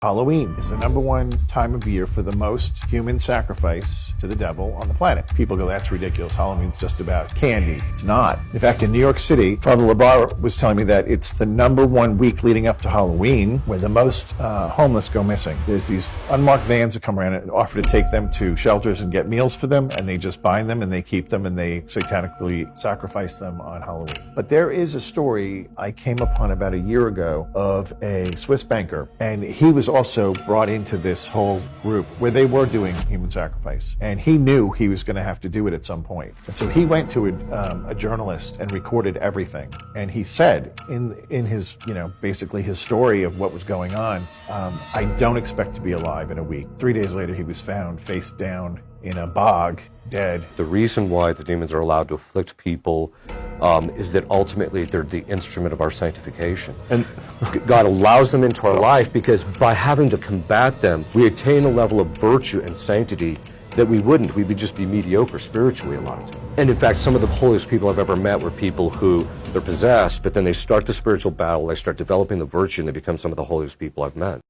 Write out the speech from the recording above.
Halloween is the #1 time of year for the most human sacrifice to the devil on the planet. People go, that's ridiculous. Halloween's just about candy. It's not. In fact, in New York City, Father LeBar was telling me that it's the #1 week leading up to Halloween where the most homeless go missing. There's these unmarked vans that come around and offer to take them to shelters and get meals for them, and they just bind them and they keep them and they satanically sacrifice them on Halloween. But there is a story I came upon about a year ago of a Swiss banker, and he was also brought into this whole group where they were doing human sacrifice, and he knew he was going to have to do it at some point. And so he went to a journalist and recorded everything. And he said in his, basically his story of what was going on, I don't expect to be alive in a week. 3 days later, he was found face down in a bog, dead. The reason why the demons are allowed to afflict people is that ultimately they're the instrument of our sanctification. And God allows them into our life because by having to combat them, we attain a level of virtue and sanctity that we wouldn't. We would just be mediocre spiritually a lot of times. And in fact, some of the holiest people I've ever met were people who they're possessed, but then they start the spiritual battle, they start developing the virtue, and they become some of the holiest people I've met.